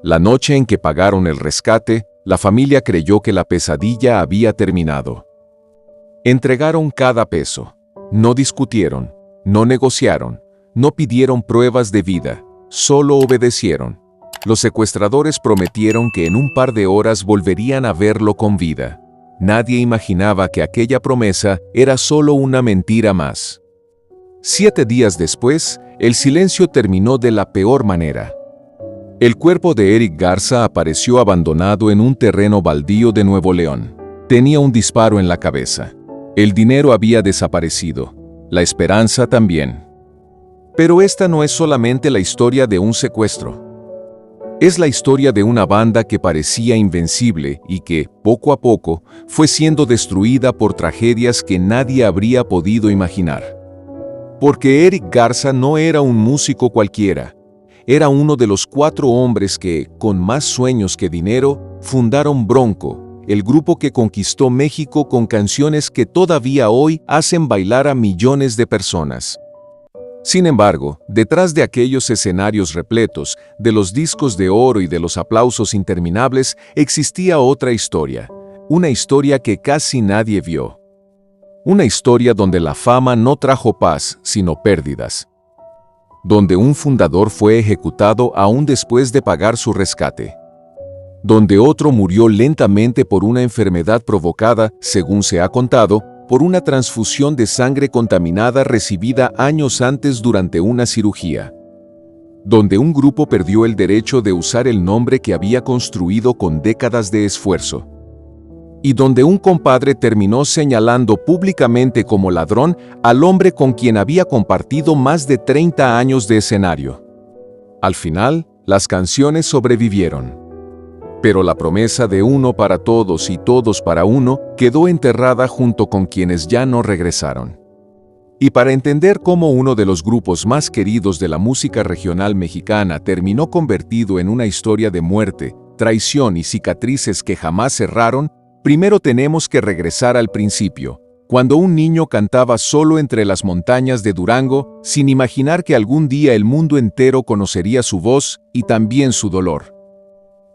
La noche en que pagaron el rescate, la familia creyó que la pesadilla había terminado. Entregaron cada peso. No discutieron, no negociaron, no pidieron pruebas de vida, solo obedecieron. Los secuestradores prometieron que en un par de horas volverían a verlo con vida. Nadie imaginaba que aquella promesa era solo una mentira más. 7 días después, el silencio terminó de la peor manera. El cuerpo de Eric Garza apareció abandonado en un terreno baldío de Nuevo León. Tenía un disparo en la cabeza. El dinero había desaparecido. La esperanza también. Pero esta no es solamente la historia de un secuestro. Es la historia de una banda que parecía invencible y que, poco a poco, fue siendo destruida por tragedias que nadie habría podido imaginar. Porque Eric Garza no era un músico cualquiera. Era uno de los 4 hombres que, con más sueños que dinero, fundaron Bronco, el grupo que conquistó México con canciones que todavía hoy hacen bailar a millones de personas. Sin embargo, detrás de aquellos escenarios repletos, de los discos de oro y de los aplausos interminables, existía otra historia. Una historia que casi nadie vio. Una historia donde la fama no trajo paz, sino pérdidas. Donde un fundador fue ejecutado aún después de pagar su rescate. Donde otro murió lentamente por una enfermedad provocada, según se ha contado, por una transfusión de sangre contaminada recibida años antes durante una cirugía. Donde un grupo perdió el derecho de usar el nombre que había construido con décadas de esfuerzo. Y donde un compadre terminó señalando públicamente como ladrón al hombre con quien había compartido más de 30 años de escenario. Al final, las canciones sobrevivieron. Pero la promesa de uno para todos y todos para uno quedó enterrada junto con quienes ya no regresaron. Y para entender cómo uno de los grupos más queridos de la música regional mexicana terminó convertido en una historia de muerte, traición y cicatrices que jamás cerraron, primero tenemos que regresar al principio, cuando un niño cantaba solo entre las montañas de Durango, sin imaginar que algún día el mundo entero conocería su voz y también su dolor.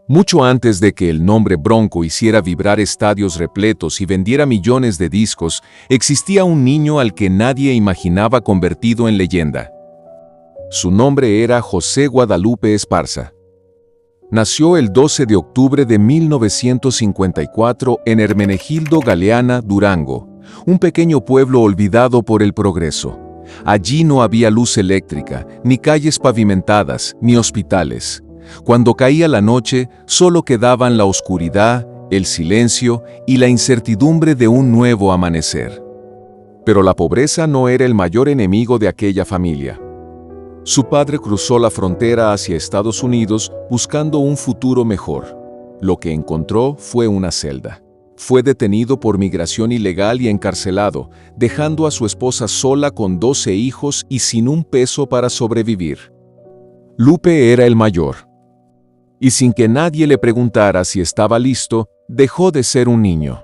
Mucho antes de que el nombre Bronco hiciera vibrar estadios repletos y vendiera millones de discos, existía un niño al que nadie imaginaba convertido en leyenda. Su nombre era José Guadalupe Esparza. Nació el 12 de octubre de 1954 en Hermenegildo Galeana, Durango, un pequeño pueblo olvidado por el progreso. Allí no había luz eléctrica, ni calles pavimentadas, ni hospitales. Cuando caía la noche, solo quedaban la oscuridad, el silencio y la incertidumbre de un nuevo amanecer. Pero la pobreza no era el mayor enemigo de aquella familia. Su padre cruzó la frontera hacia Estados Unidos buscando un futuro mejor. Lo que encontró fue una celda. Fue detenido por migración ilegal y encarcelado, dejando a su esposa sola con 12 hijos y sin un peso para sobrevivir. Lupe era el mayor. Y sin que nadie le preguntara si estaba listo, dejó de ser un niño.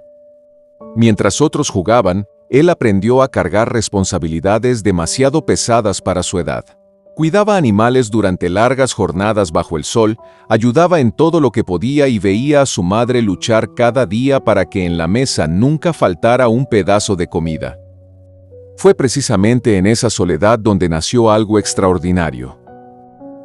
Mientras otros jugaban, él aprendió a cargar responsabilidades demasiado pesadas para su edad. Cuidaba animales durante largas jornadas bajo el sol, ayudaba en todo lo que podía y veía a su madre luchar cada día para que en la mesa nunca faltara un pedazo de comida. Fue precisamente en esa soledad donde nació algo extraordinario.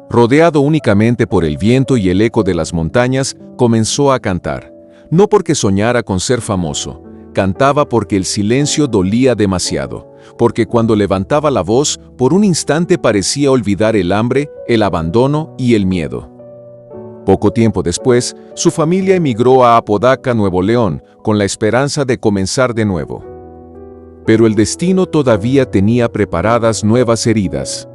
Rodeado únicamente por el viento y el eco de las montañas, comenzó a cantar. No porque soñara con ser famoso, cantaba porque el silencio dolía demasiado, porque cuando levantaba la voz, por un instante parecía olvidar el hambre, el abandono y el miedo. Poco tiempo después, su familia emigró a Apodaca, Nuevo León, con la esperanza de comenzar de nuevo. Pero el destino todavía tenía preparadas nuevas heridas.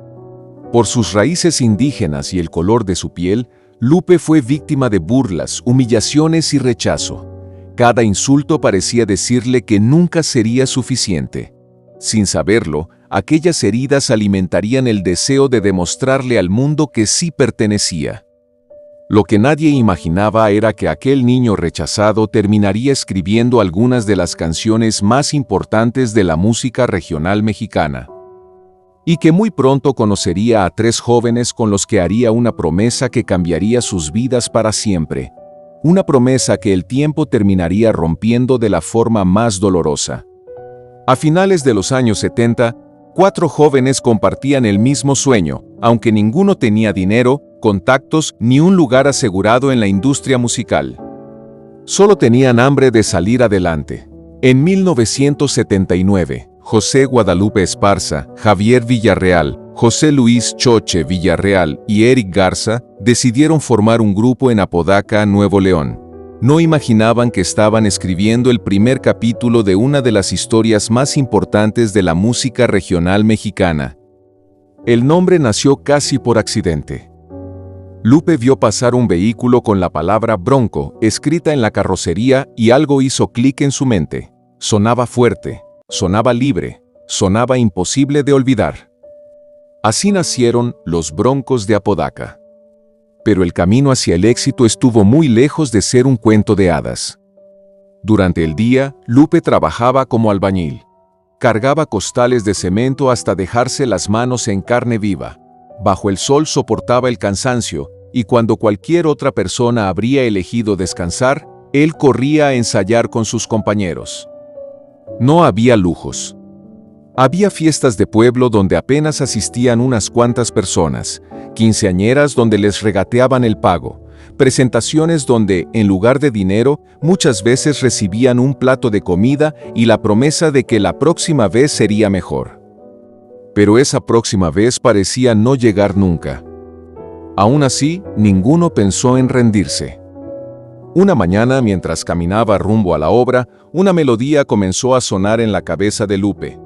Por sus raíces indígenas y el color de su piel, Lupe fue víctima de burlas, humillaciones y rechazo. Cada insulto parecía decirle que nunca sería suficiente. Sin saberlo, aquellas heridas alimentarían el deseo de demostrarle al mundo que sí pertenecía. Lo que nadie imaginaba era que aquel niño rechazado terminaría escribiendo algunas de las canciones más importantes de la música regional mexicana. y que muy pronto conocería a 3 jóvenes con los que haría una promesa que cambiaría sus vidas para siempre. Una promesa que el tiempo terminaría rompiendo de la forma más dolorosa. A finales de los años 70, 4 jóvenes compartían el mismo sueño, aunque ninguno tenía dinero, contactos ni un lugar asegurado en la industria musical. Solo tenían hambre de salir adelante. En 1979, José Guadalupe Esparza, Javier Villarreal, José Luis Choche Villarreal y Eric Garza decidieron formar un grupo en Apodaca, Nuevo León. No imaginaban que estaban escribiendo el primer capítulo de una de las historias más importantes de la música regional mexicana. El nombre nació casi por accidente. Lupe vio pasar un vehículo con la palabra Bronco escrita en la carrocería y algo hizo clic en su mente. Sonaba fuerte, sonaba libre, sonaba imposible de olvidar. Así nacieron los Broncos de Apodaca. Pero el camino hacia el éxito estuvo muy lejos de ser un cuento de hadas. Durante el día, Lupe trabajaba como albañil. Cargaba costales de cemento hasta dejarse las manos en carne viva. Bajo el sol soportaba el cansancio, y cuando cualquier otra persona habría elegido descansar, él corría a ensayar con sus compañeros. No había lujos. Había fiestas de pueblo donde apenas asistían unas cuantas personas, quinceañeras donde les regateaban el pago, presentaciones donde, en lugar de dinero, muchas veces recibían un plato de comida y la promesa de que la próxima vez sería mejor. Pero esa próxima vez parecía no llegar nunca. Aún así, ninguno pensó en rendirse. Una mañana, mientras caminaba rumbo a la obra, una melodía comenzó a sonar en la cabeza de Lupe.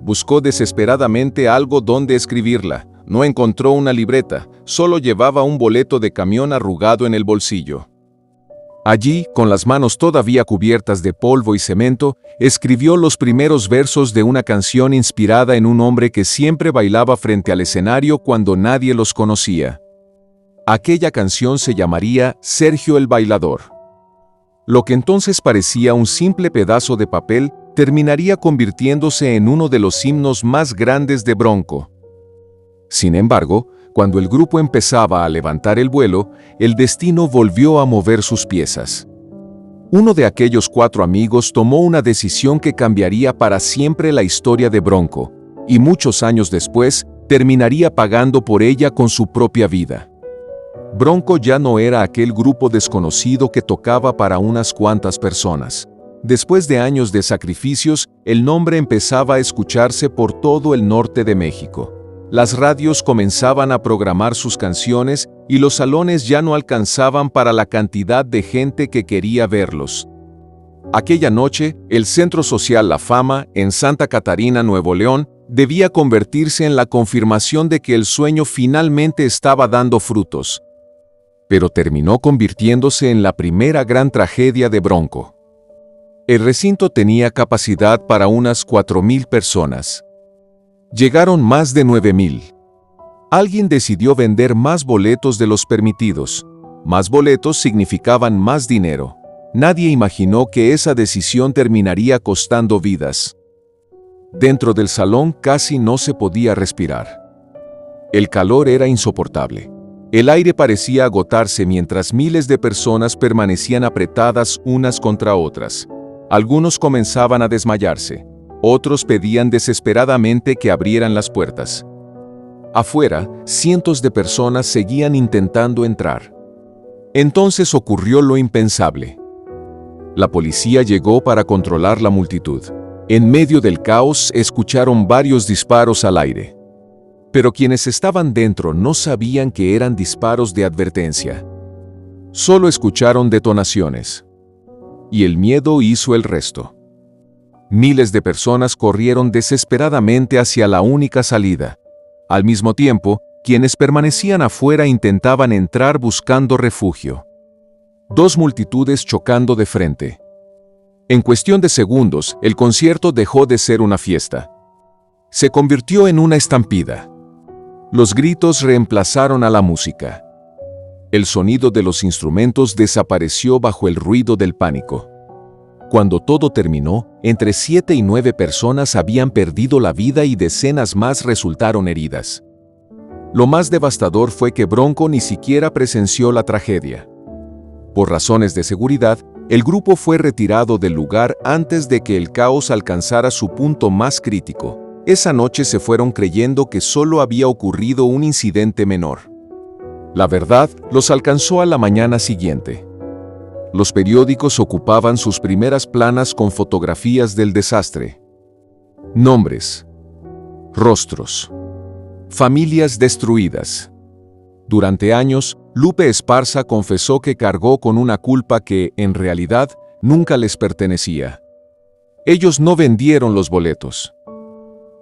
Buscó desesperadamente algo donde escribirla. No encontró una libreta, solo llevaba un boleto de camión arrugado en el bolsillo. Allí, con las manos todavía cubiertas de polvo y cemento, escribió los primeros versos de una canción inspirada en un hombre que siempre bailaba frente al escenario cuando nadie los conocía. Aquella canción se llamaría Sergio el Bailador. Lo que entonces parecía un simple pedazo de papel terminaría convirtiéndose en uno de los himnos más grandes de Bronco. Sin embargo, cuando el grupo empezaba a levantar el vuelo, el destino volvió a mover sus piezas. Uno de aquellos 4 amigos tomó una decisión que cambiaría para siempre la historia de Bronco, y muchos años después terminaría pagando por ella con su propia vida. Bronco ya no era aquel grupo desconocido que tocaba para unas cuantas personas. Después de años de sacrificios, el nombre empezaba a escucharse por todo el norte de México. Las radios comenzaban a programar sus canciones y los salones ya no alcanzaban para la cantidad de gente que quería verlos. Aquella noche, el Centro Social La Fama, en Santa Catarina, Nuevo León, debía convertirse en la confirmación de que el sueño finalmente estaba dando frutos. Pero terminó convirtiéndose en la primera gran tragedia de Bronco. El recinto tenía capacidad para unas 4,000 personas. Llegaron más de 9,000. Alguien decidió vender más boletos de los permitidos. Más boletos significaban más dinero. Nadie imaginó que esa decisión terminaría costando vidas. Dentro del salón casi no se podía respirar. El calor era insoportable. El aire parecía agotarse mientras miles de personas permanecían apretadas unas contra otras. Algunos comenzaban a desmayarse. Otros pedían desesperadamente que abrieran las puertas. Afuera, cientos de personas seguían intentando entrar. Entonces ocurrió lo impensable. La policía llegó para controlar la multitud. En medio del caos, escucharon varios disparos al aire. Pero quienes estaban dentro no sabían que eran disparos de advertencia. Solo escucharon detonaciones. Y el miedo hizo el resto. Miles de personas corrieron desesperadamente hacia la única salida. Al mismo tiempo, quienes permanecían afuera intentaban entrar buscando refugio. 2 multitudes chocando de frente. En cuestión de segundos, el concierto dejó de ser una fiesta. Se convirtió en una estampida. Los gritos reemplazaron a la música. El sonido de los instrumentos desapareció bajo el ruido del pánico. Cuando todo terminó, entre 7 y 9 personas habían perdido la vida y decenas más resultaron heridas. Lo más devastador fue que Bronco ni siquiera presenció la tragedia. Por razones de seguridad, el grupo fue retirado del lugar antes de que el caos alcanzara su punto más crítico. Esa noche se fueron creyendo que solo había ocurrido un incidente menor. La verdad los alcanzó a la mañana siguiente. Los periódicos ocupaban sus primeras planas con fotografías del desastre. Nombres, rostros, familias destruidas. Durante años, Lupe Esparza confesó que cargó con una culpa que, en realidad, nunca les pertenecía. Ellos no vendieron los boletos.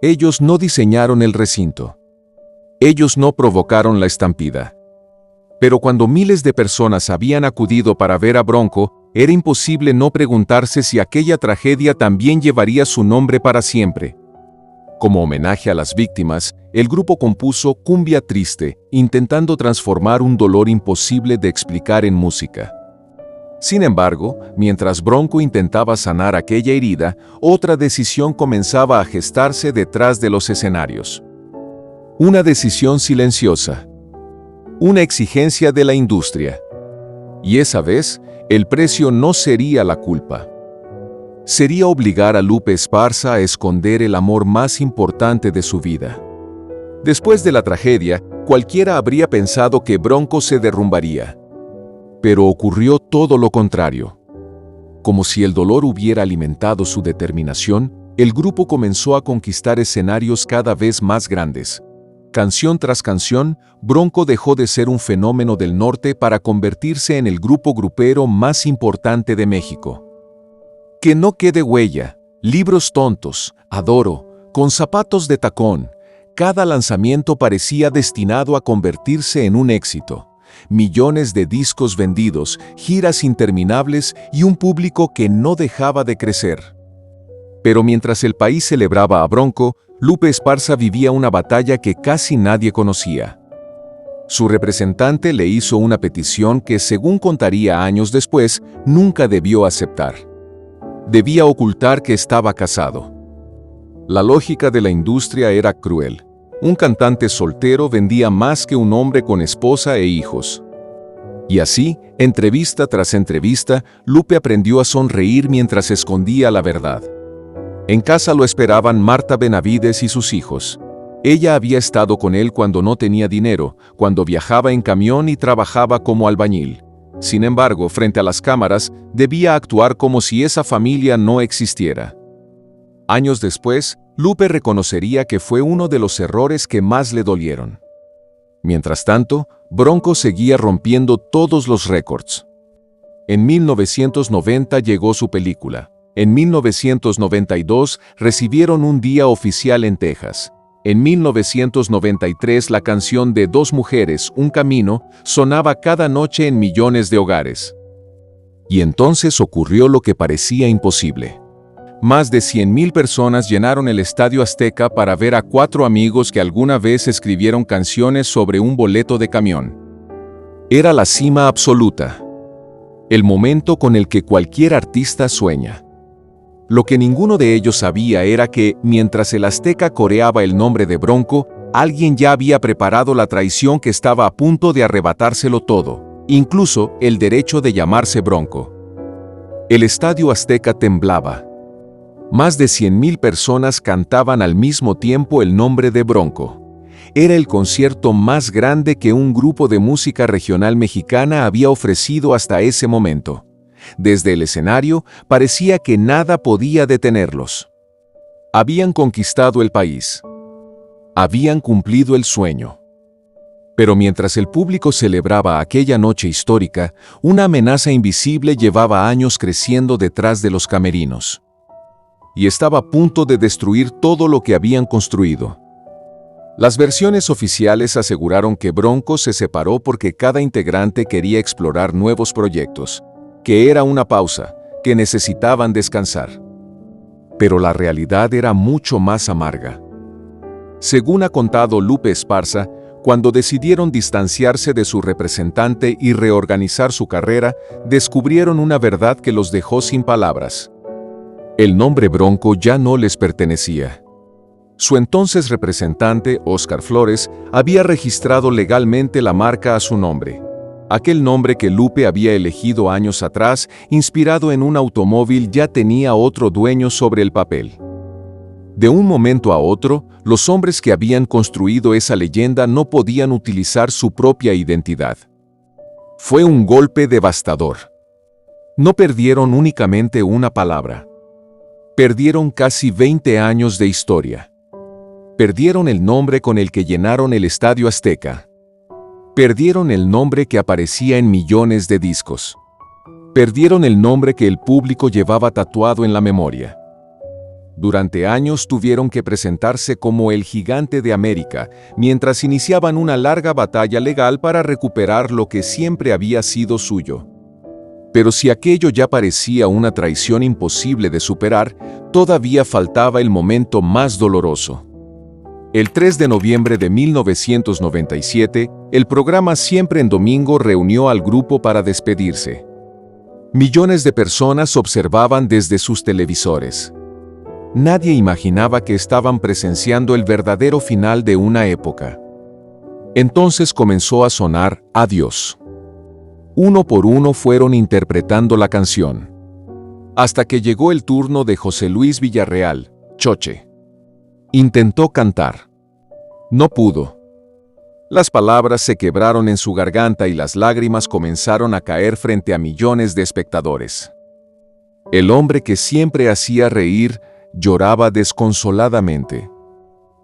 Ellos no diseñaron el recinto. Ellos no provocaron la estampida. Pero cuando miles de personas habían acudido para ver a Bronco, era imposible no preguntarse si aquella tragedia también llevaría su nombre para siempre. Como homenaje a las víctimas, el grupo compuso Cumbia Triste, intentando transformar un dolor imposible de explicar en música. Sin embargo, mientras Bronco intentaba sanar aquella herida, otra decisión comenzaba a gestarse detrás de los escenarios. Una decisión silenciosa. Una exigencia de la industria. Y esa vez, el precio no sería la culpa. Sería obligar a Lupe Esparza a esconder el amor más importante de su vida. Después de la tragedia, cualquiera habría pensado que Bronco se derrumbaría. Pero ocurrió todo lo contrario. Como si el dolor hubiera alimentado su determinación, el grupo comenzó a conquistar escenarios cada vez más grandes. Canción tras canción, Bronco dejó de ser un fenómeno del norte para convertirse en el grupo grupero más importante de México. Que no quede huella, Libros tontos, Adoro, Con zapatos de tacón. Cada lanzamiento parecía destinado a convertirse en un éxito. Millones de discos vendidos, giras interminables y un público que no dejaba de crecer. Pero mientras el país celebraba a Bronco, Lupe Esparza vivía una batalla que casi nadie conocía. Su representante le hizo una petición que, según contaría años después, nunca debió aceptar. Debía ocultar que estaba casado. La lógica de la industria era cruel. Un cantante soltero vendía más que un hombre con esposa e hijos. Y así, entrevista tras entrevista, Lupe aprendió a sonreír mientras escondía la verdad. En casa lo esperaban Marta Benavides y sus hijos. Ella había estado con él cuando no tenía dinero, cuando viajaba en camión y trabajaba como albañil. Sin embargo, frente a las cámaras, debía actuar como si esa familia no existiera. Años después, Lupe reconocería que fue uno de los errores que más le dolieron. Mientras tanto, Bronco seguía rompiendo todos los récords. En 1990 llegó su película. En 1992 recibieron un día oficial en Texas. En 1993 la canción de Dos mujeres, un camino, sonaba cada noche en millones de hogares. Y entonces ocurrió lo que parecía imposible. Más de 100,000 personas llenaron el Estadio Azteca para ver a 4 amigos que alguna vez escribieron canciones sobre un boleto de camión. Era la cima absoluta. El momento con el que cualquier artista sueña. Lo que ninguno de ellos sabía era que, mientras el Azteca coreaba el nombre de Bronco, alguien ya había preparado la traición que estaba a punto de arrebatárselo todo, incluso el derecho de llamarse Bronco. El Estadio Azteca temblaba. Más de 100,000 personas cantaban al mismo tiempo el nombre de Bronco. Era el concierto más grande que un grupo de música regional mexicana había ofrecido hasta ese momento. Desde el escenario, parecía que nada podía detenerlos. Habían conquistado el país. Habían cumplido el sueño. Pero mientras el público celebraba aquella noche histórica, una amenaza invisible llevaba años creciendo detrás de los camerinos. Y estaba a punto de destruir todo lo que habían construido. Las versiones oficiales aseguraron que Bronco se separó porque cada integrante quería explorar nuevos proyectos, que era una pausa, que necesitaban descansar. Pero la realidad era mucho más amarga. Según ha contado Lupe Esparza, cuando decidieron distanciarse de su representante y reorganizar su carrera, descubrieron una verdad que los dejó sin palabras. El nombre Bronco ya no les pertenecía. Su entonces representante, Óscar Flores, había registrado legalmente la marca a su nombre. Aquel nombre que Lupe había elegido años atrás, inspirado en un automóvil, ya tenía otro dueño sobre el papel. De un momento a otro, los hombres que habían construido esa leyenda no podían utilizar su propia identidad. Fue un golpe devastador. No perdieron únicamente una palabra. Perdieron casi 20 años de historia. Perdieron el nombre con el que llenaron el Estadio Azteca. Perdieron el nombre que aparecía en millones de discos. Perdieron el nombre que el público llevaba tatuado en la memoria. Durante años tuvieron que presentarse como el Gigante de América, mientras iniciaban una larga batalla legal para recuperar lo que siempre había sido suyo. Pero si aquello ya parecía una traición imposible de superar, todavía faltaba el momento más doloroso. El 3 de noviembre de 1997, el programa Siempre en Domingo reunió al grupo para despedirse. Millones de personas observaban desde sus televisores. Nadie imaginaba que estaban presenciando el verdadero final de una época. Entonces comenzó a sonar Adiós. Uno por uno fueron interpretando la canción. Hasta que llegó el turno de José Luis Villarreal, Choche. Intentó cantar. No pudo. Las palabras se quebraron en su garganta y las lágrimas comenzaron a caer frente a millones de espectadores. El hombre que siempre hacía reír lloraba desconsoladamente.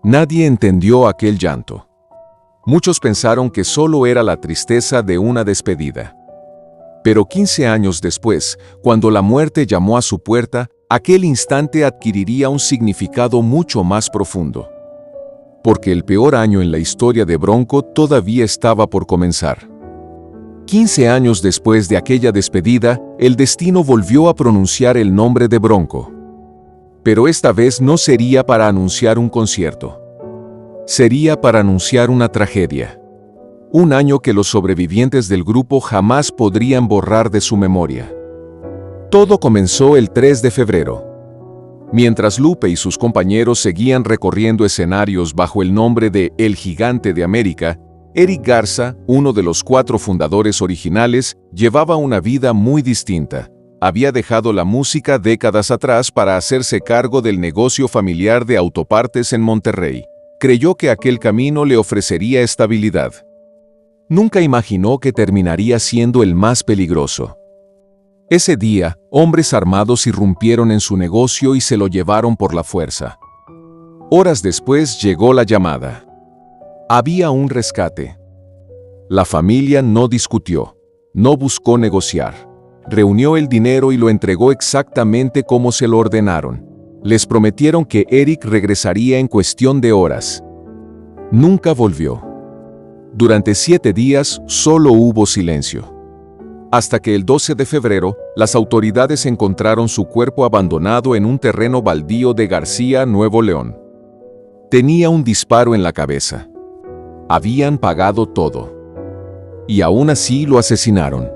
Nadie entendió aquel llanto. Muchos pensaron que solo era la tristeza de una despedida. Pero 15 años después, cuando la muerte llamó a su puerta, aquel instante adquiriría un significado mucho más profundo. Porque el peor año en la historia de Bronco todavía estaba por comenzar. 15 años después de aquella despedida, el destino volvió a pronunciar el nombre de Bronco. Pero esta vez no sería para anunciar un concierto. Sería para anunciar una tragedia. Un año que los sobrevivientes del grupo jamás podrían borrar de su memoria. Todo comenzó el 3 de febrero. Mientras Lupe y sus compañeros seguían recorriendo escenarios bajo el nombre de El Gigante de América, Eric Garza, uno de los 4 fundadores originales, llevaba una vida muy distinta. Había dejado la música décadas atrás para hacerse cargo del negocio familiar de autopartes en Monterrey. Creyó que aquel camino le ofrecería estabilidad. Nunca imaginó que terminaría siendo el más peligroso. Ese día, hombres armados irrumpieron en su negocio y se lo llevaron por la fuerza. Horas después llegó la llamada. Había un rescate. La familia no discutió, no buscó negociar. Reunió el dinero y lo entregó exactamente como se lo ordenaron. Les prometieron que Eric regresaría en cuestión de horas. Nunca volvió. Durante 7 días solo hubo silencio. Hasta que el 12 de febrero, las autoridades encontraron su cuerpo abandonado en un terreno baldío de García, Nuevo León. Tenía un disparo en la cabeza. Habían pagado todo. Y aún así lo asesinaron.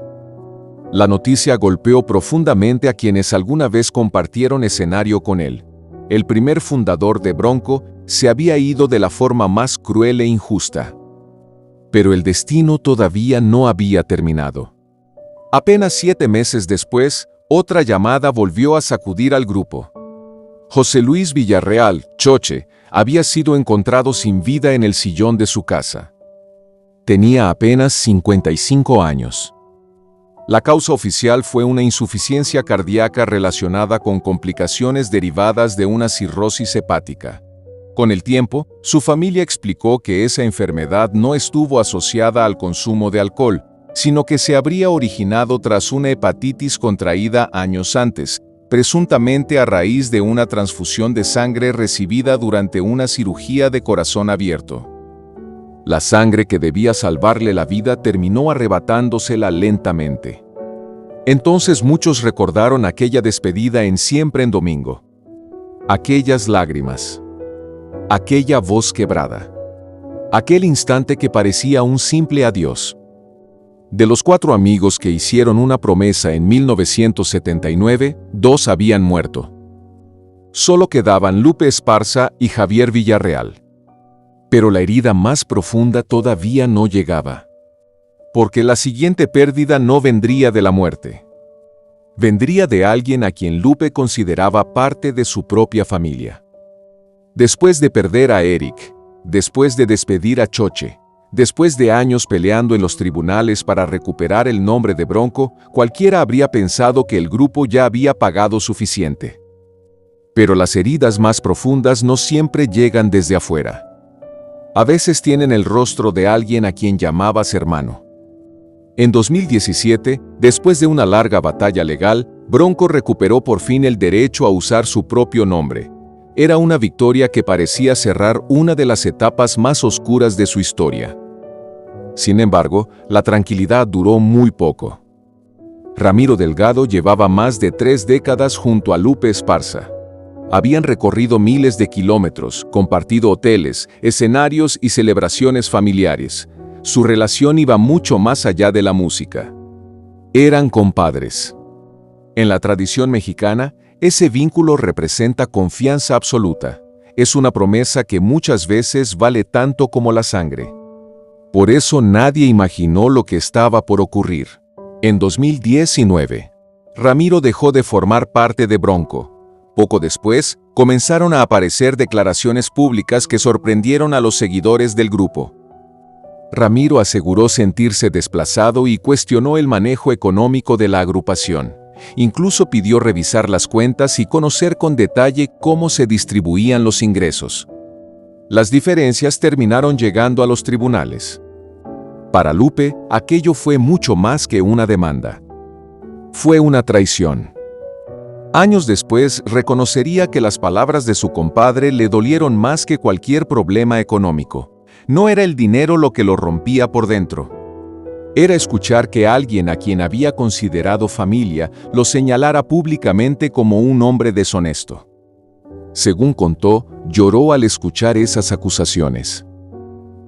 La noticia golpeó profundamente a quienes alguna vez compartieron escenario con él. El primer fundador de Bronco se había ido de la forma más cruel e injusta. Pero el destino todavía no había terminado. Apenas 7 meses después, otra llamada volvió a sacudir al grupo. José Luis Villarreal, Choche, había sido encontrado sin vida en el sillón de su casa. Tenía apenas 55 años. La causa oficial fue una insuficiencia cardíaca relacionada con complicaciones derivadas de una cirrosis hepática. Con el tiempo, su familia explicó que esa enfermedad no estuvo asociada al consumo de alcohol, sino que se habría originado tras una hepatitis contraída años antes, presuntamente a raíz de una transfusión de sangre recibida durante una cirugía de corazón abierto. La sangre que debía salvarle la vida terminó arrebatándosela lentamente. Entonces muchos recordaron aquella despedida en Siempre en Domingo. Aquellas lágrimas. Aquella voz quebrada. Aquel instante que parecía un simple adiós. De los 4 amigos que hicieron una promesa en 1979, 2 habían muerto. Solo quedaban Lupe Esparza y Javier Villarreal. Pero la herida más profunda todavía no llegaba. Porque la siguiente pérdida no vendría de la muerte. Vendría de alguien a quien Lupe consideraba parte de su propia familia. Después de perder a Eric, después de despedir a Choche, después de años peleando en los tribunales para recuperar el nombre de Bronco, cualquiera habría pensado que el grupo ya había pagado suficiente. Pero las heridas más profundas no siempre llegan desde afuera. A veces tienen el rostro de alguien a quien llamabas hermano. En 2017, después de una larga batalla legal, Bronco recuperó por fin el derecho a usar su propio nombre. Era una victoria que parecía cerrar una de las etapas más oscuras de su historia. Sin embargo, la tranquilidad duró muy poco. Ramiro Delgado llevaba más de 3 décadas junto a Lupe Esparza. Habían recorrido miles de kilómetros, compartido hoteles, escenarios y celebraciones familiares. Su relación iba mucho más allá de la música. Eran compadres. En la tradición mexicana, ese vínculo representa confianza absoluta. Es una promesa que muchas veces vale tanto como la sangre. Por eso nadie imaginó lo que estaba por ocurrir. En 2019, Ramiro dejó de formar parte de Bronco. Poco después, comenzaron a aparecer declaraciones públicas que sorprendieron a los seguidores del grupo. Ramiro aseguró sentirse desplazado y cuestionó el manejo económico de la agrupación. Incluso pidió revisar las cuentas y conocer con detalle cómo se distribuían los ingresos. Las diferencias terminaron llegando a los tribunales. Para Lupe, aquello fue mucho más que una demanda. Fue una traición. Años después, reconocería que las palabras de su compadre le dolieron más que cualquier problema económico. No era el dinero lo que lo rompía por dentro. Era escuchar que alguien a quien había considerado familia lo señalara públicamente como un hombre deshonesto. Según contó, lloró al escuchar esas acusaciones.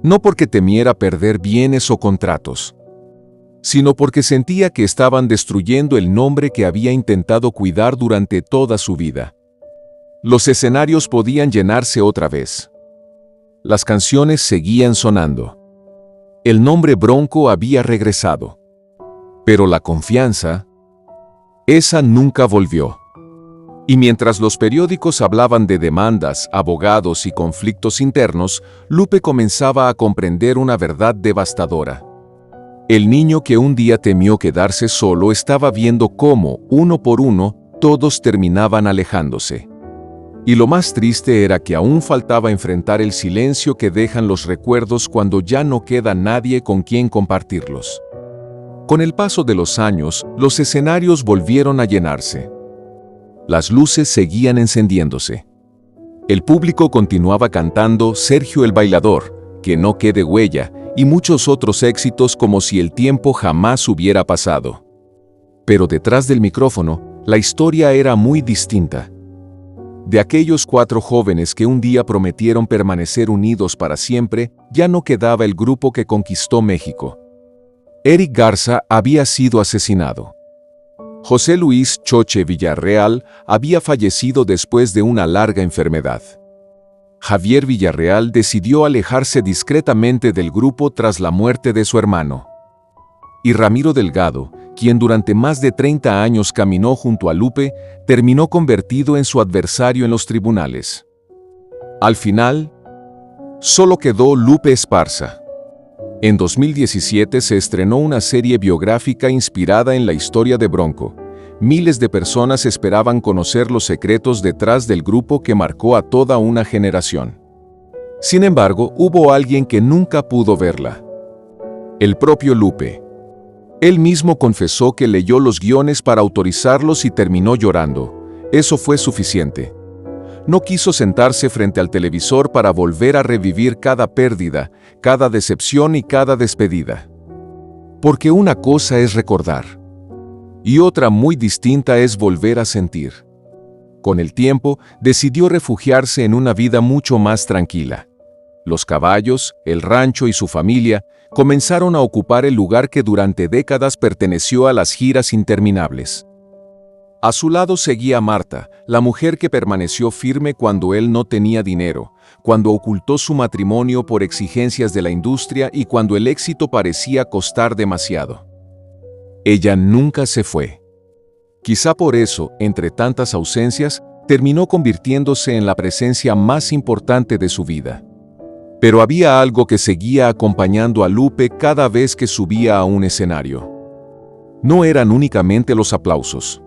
No porque temiera perder bienes o contratos, sino porque sentía que estaban destruyendo el nombre que había intentado cuidar durante toda su vida. Los escenarios podían llenarse otra vez. Las canciones seguían sonando. El nombre Bronco había regresado. Pero la confianza, esa nunca volvió. Y mientras los periódicos hablaban de demandas, abogados y conflictos internos, Lupe comenzaba a comprender una verdad devastadora. El niño que un día temió quedarse solo estaba viendo cómo, uno por uno, todos terminaban alejándose. Y lo más triste era que aún faltaba enfrentar el silencio que dejan los recuerdos cuando ya no queda nadie con quien compartirlos. Con el paso de los años, los escenarios volvieron a llenarse. Las luces seguían encendiéndose. El público continuaba cantando Sergio el Bailador, Que no quede huella, y muchos otros éxitos como si el tiempo jamás hubiera pasado. Pero detrás del micrófono, la historia era muy distinta. De aquellos 4 jóvenes que un día prometieron permanecer unidos para siempre, ya no quedaba el grupo que conquistó México. Eric Garza había sido asesinado. José Luis Choche Villarreal había fallecido después de una larga enfermedad. Javier Villarreal decidió alejarse discretamente del grupo tras la muerte de su hermano. Y Ramiro Delgado, quien durante más de 30 años caminó junto a Lupe, terminó convertido en su adversario en los tribunales. Al final, solo quedó Lupe Esparza. En 2017 se estrenó una serie biográfica inspirada en la historia de Bronco. Miles de personas esperaban conocer los secretos detrás del grupo que marcó a toda una generación. Sin embargo, hubo alguien que nunca pudo verla. El propio Lupe. Él mismo confesó que leyó los guiones para autorizarlos y terminó llorando. Eso fue suficiente. No quiso sentarse frente al televisor para volver a revivir cada pérdida, cada decepción y cada despedida. Porque una cosa es recordar. Y otra muy distinta es volver a sentir. Con el tiempo, decidió refugiarse en una vida mucho más tranquila. Los caballos, el rancho y su familia comenzaron a ocupar el lugar que durante décadas perteneció a las giras interminables. A su lado seguía Marta, la mujer que permaneció firme cuando él no tenía dinero, cuando ocultó su matrimonio por exigencias de la industria y cuando el éxito parecía costar demasiado. Ella nunca se fue. Quizá por eso, entre tantas ausencias, terminó convirtiéndose en la presencia más importante de su vida. Pero había algo que seguía acompañando a Lupe cada vez que subía a un escenario. No eran únicamente los aplausos.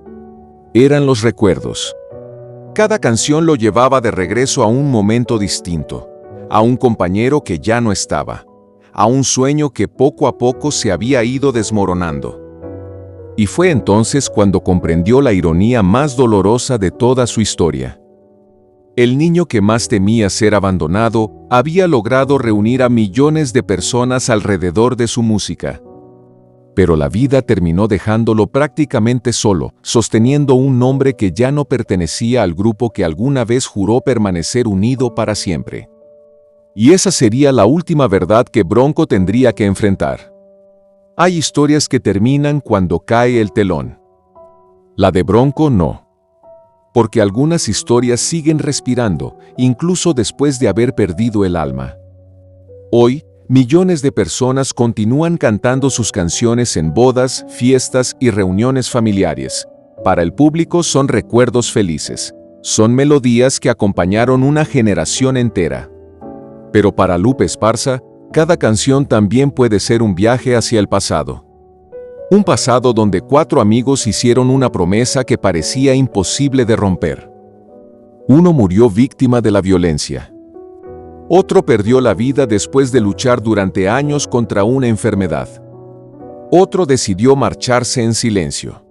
Eran los recuerdos. Cada canción lo llevaba de regreso a un momento distinto, a un compañero que ya no estaba, a un sueño que poco a poco se había ido desmoronando. Y fue entonces cuando comprendió la ironía más dolorosa de toda su historia. El niño que más temía ser abandonado había logrado reunir a millones de personas alrededor de su música. Pero la vida terminó dejándolo prácticamente solo, sosteniendo un nombre que ya no pertenecía al grupo que alguna vez juró permanecer unido para siempre. Y esa sería la última verdad que Bronco tendría que enfrentar. Hay historias que terminan cuando cae el telón. La de Bronco no. Porque algunas historias siguen respirando, incluso después de haber perdido el alma. Hoy, millones de personas continúan cantando sus canciones en bodas, fiestas y reuniones familiares. Para el público son recuerdos felices. Son melodías que acompañaron una generación entera. Pero para Lupe Esparza, cada canción también puede ser un viaje hacia el pasado. Un pasado donde 4 amigos hicieron una promesa que parecía imposible de romper. Uno murió víctima de la violencia. Otro perdió la vida después de luchar durante años contra una enfermedad. Otro decidió marcharse en silencio.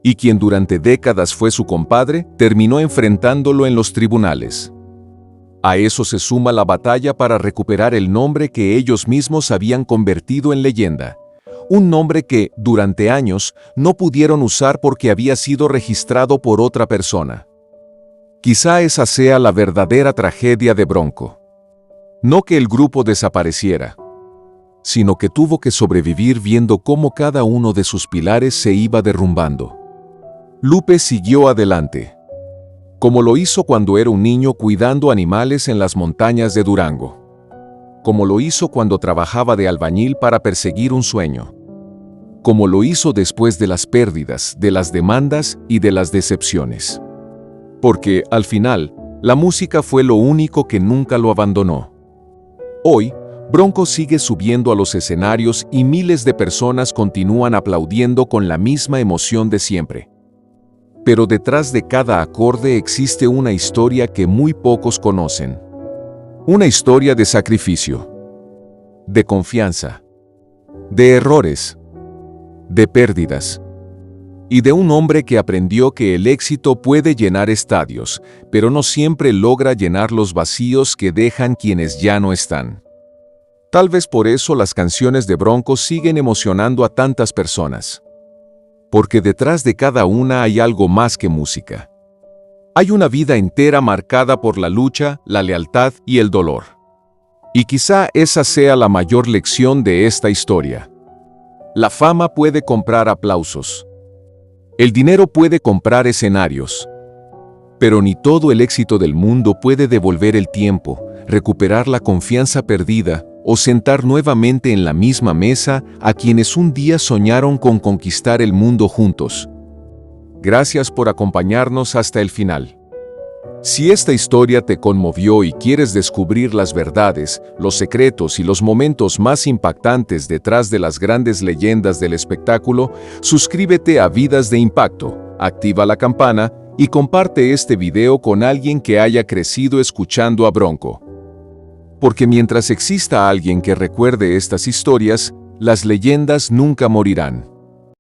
Y quien durante décadas fue su compadre, terminó enfrentándolo en los tribunales. A eso se suma la batalla para recuperar el nombre que ellos mismos habían convertido en leyenda. Un nombre que, durante años, no pudieron usar porque había sido registrado por otra persona. Quizá esa sea la verdadera tragedia de Bronco. No que el grupo desapareciera, sino que tuvo que sobrevivir viendo cómo cada uno de sus pilares se iba derrumbando. Lupe siguió adelante, como lo hizo cuando era un niño cuidando animales en las montañas de Durango. Como lo hizo cuando trabajaba de albañil para perseguir un sueño. Como lo hizo después de las pérdidas, de las demandas y de las decepciones. Porque, al final, la música fue lo único que nunca lo abandonó. Hoy, Bronco sigue subiendo a los escenarios y miles de personas continúan aplaudiendo con la misma emoción de siempre. Pero detrás de cada acorde existe una historia que muy pocos conocen. Una historia de sacrificio, de confianza, de errores, de pérdidas, y de un hombre que aprendió que el éxito puede llenar estadios, pero no siempre logra llenar los vacíos que dejan quienes ya no están. Tal vez por eso las canciones de Bronco siguen emocionando a tantas personas. Porque detrás de cada una hay algo más que música. Hay una vida entera marcada por la lucha, la lealtad y el dolor. Y quizá esa sea la mayor lección de esta historia. La fama puede comprar aplausos. El dinero puede comprar escenarios. Pero ni todo el éxito del mundo puede devolver el tiempo, recuperar la confianza perdida o sentar nuevamente en la misma mesa a quienes un día soñaron con conquistar el mundo juntos. Gracias por acompañarnos hasta el final. Si esta historia te conmovió y quieres descubrir las verdades, los secretos y los momentos más impactantes detrás de las grandes leyendas del espectáculo, suscríbete a Vidas de Impacto, activa la campana y comparte este video con alguien que haya crecido escuchando a Bronco. Porque mientras exista alguien que recuerde estas historias, las leyendas nunca morirán.